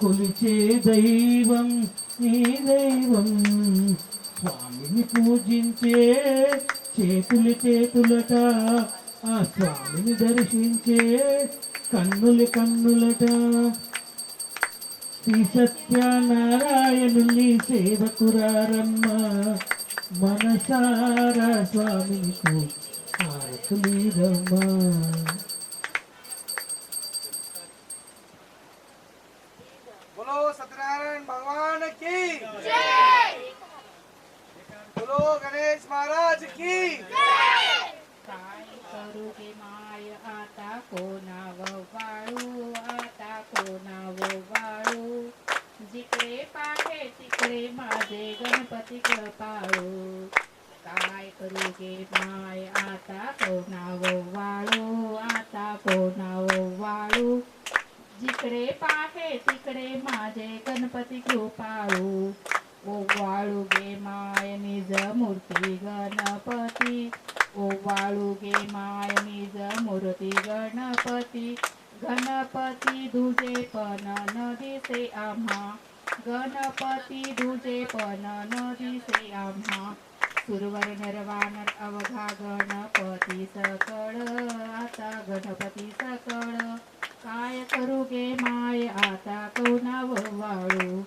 కొలిచే దైవం నీ దైవం స్వామిని పూజించే చేతులట ఆ స్వామిని దర్శించే కన్నులట శ్రీ సత్యనారాయణుని సేవకురారమ్మ మనసారా స్వామికి హారతులీరమ్మా. बोलो सत्यनारायण भगवान की जय, बोलो गणेश महाराज की जय. काय करू गे माय आता कोणाव वाळू, आता कोणाव वाळू, जिकडे पाहे तिकडे माझे गणपती कृपाळू. काय करू गे माय आता कोणाव वाळू, आता कोणाव वाळू, जिकडे पाहे तिकडे माझे गणपती कृपाळू. ओ वाळू गे माय निज मूर्ती गणपती, ओ वाळू गे माय निज मूर्ती गणपती. गणपती दुजे पण न दिसे आम्हा, गणपती दुजे पण न दिसे आम्हा. सुरवर नरवानर अवघा गणपती सकळ, आता गणपती सकळ. काय करू गे माय आता कोणाव वाळू,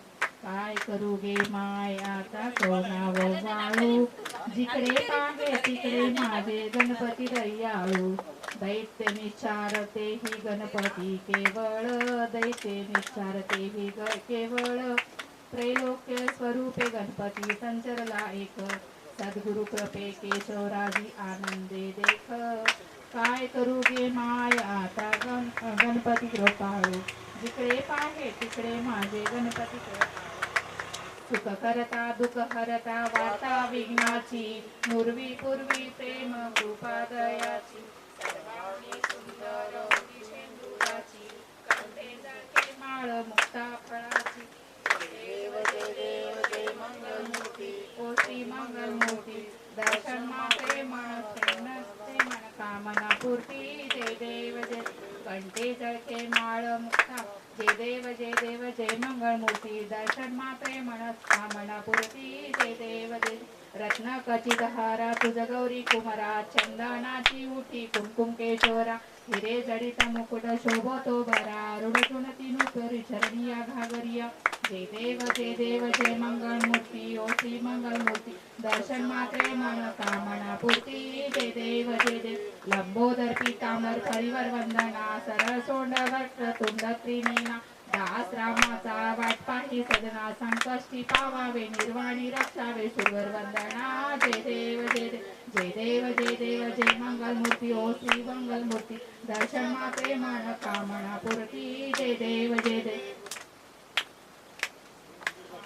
काय करू गे माय आता कोणाव वाळू, जिकडे पाहे तिकडे माझे गणपती दयाळू. दैत्य निच्चारते ही गणपती केवळ, दैत्य निच्चारते ही केवळ. त्रैलोक्य स्वरूपे गणपती संचरला एक, सद्गुरु कृपे केशवराजी आनंदे देख. काय करू गे माय आता गणपती कृपाळू, जिकडे पाहे तिकडे माझे गणपती कृपाळू. सुख करता दुःख हरता वार्ता विघ्नाची, पूर्वी प्रेम कृपा दयाची. सर्वांनी पूर्ती जय देव जय घंटे जळके माळ मुक्ता जय देव जय मंगळमूर्ती दर्शन मात्रे मनस्कामना पूर्ती जय देव जय रत्न खचित हारा तुझ गौरी कुमारा चंदनाची उठी कुमकुम केशोरा हिरे जडित मुकुट शोभतो बरा रुडचुणती नुपुरी चरणिया घागरिया जय देव जय मंगळमूर्ती ओ श्री मंगळमूर्ती दर्शन मात्रे मनोकामना पूर्ती जय देव लंबोदर पीतांबर परिवर वंदना सरळ सोंड वक्र तुंड त्रिनेना दास रामाचा वाट पाही सदना संकष्टी पावावे निर्वाणी रक्षावे सुरवर वंदना जय देव जय मंगलमूर्ती ओ श्री मंगलमूर्ती दर्शन मात्रे मन कामना पूर्ती जय देव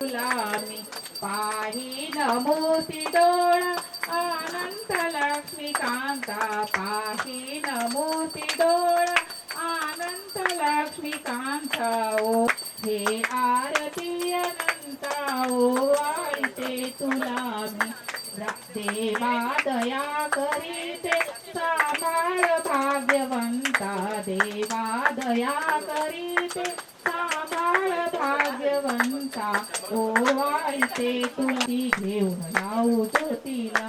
तुलामी पाहीन मोती डोळा अनंत लक्ष्मीकांता पाहीन मोती डोळा अनंत लक्ष्मीकांता ओ हे आरती अनंता ओ आळते तुला मी देवा दया करीते सांभाळ भाग्यवंता देवा दया करीते सांभाळ भाग्यवंता ओ वाळीते तुला घेऊन लावू ज्योतीला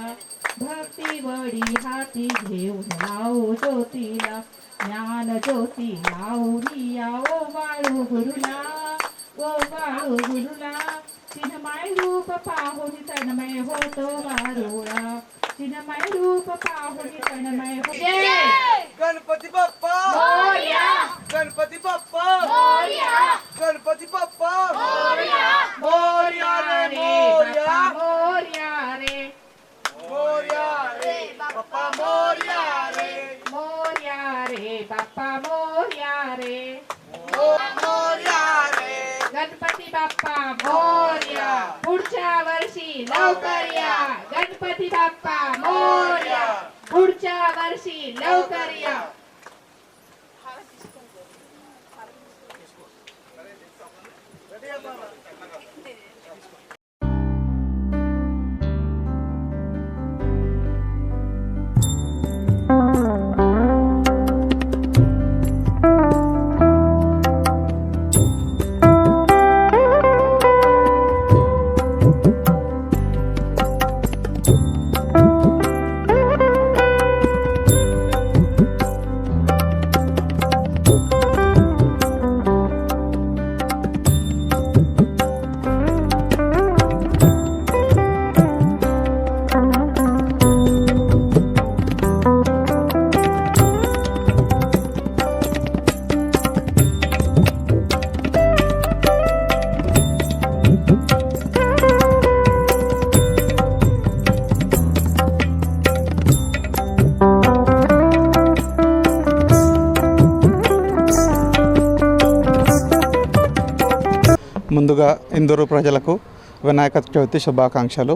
भक्ती वडी हाती घेऊन लावू ज्योतीला ज्ञान ज्योती लावूया ओ वाळू गुरुला चिन्मय रूप पाहुनी तन्मय होतो वारुळा चिन्मय रूप पाहुनी तन्मय होतो गणपती बाप्पा मोरया गणपती बाप्पा मोरया गणपती बाप्पा मोरया मोरया रे मोरया रे बाप्पा मोरया रे मोरया रे बाप्पा मोरया रे मोरया रे गणपती बाप्पा मोरया पुढच्या वर्षी लवकर या गणपती बाप्पा मोरया पुढच्या वर्षी लवकर या ముందుగా ఇందూరు ప్రజలకు వినాయక చవితి శుభాకాంక్షలు.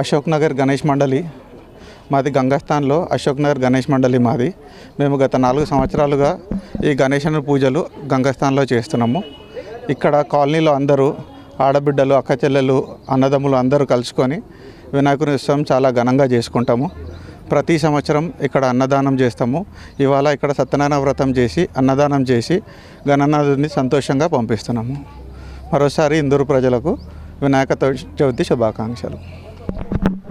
అశోక్ నగర్ గణేష్ మండలి మాది గంగాస్థాన్లో అశోక్ నగర్ గణేష్ మండలి మాది. మేము గత 4 సంవత్సరాలుగా ఈ గణేశుని పూజలు గంగాస్థాన్లో చేస్తున్నాము. ఇక్కడ కాలనీలో అందరూ ఆడబిడ్డలు అక్క చెల్లెలు అన్నదమ్ములు అందరూ కలుసుకొని వినాయకుని ఉత్సవం చాలా ఘనంగా చేసుకుంటాము. ప్రతి సంవత్సరం ఇక్కడ అన్నదానం చేస్తాము. ఇవాళ ఇక్కడ సత్యనారాయణ వ్రతం చేసి అన్నదానం చేసి గణనాథుని సంతోషంగా పంపిస్తున్నాము. మరోసారి ఇందూరు ప్రజలకు వినాయక చవితి శుభాకాంక్షలు.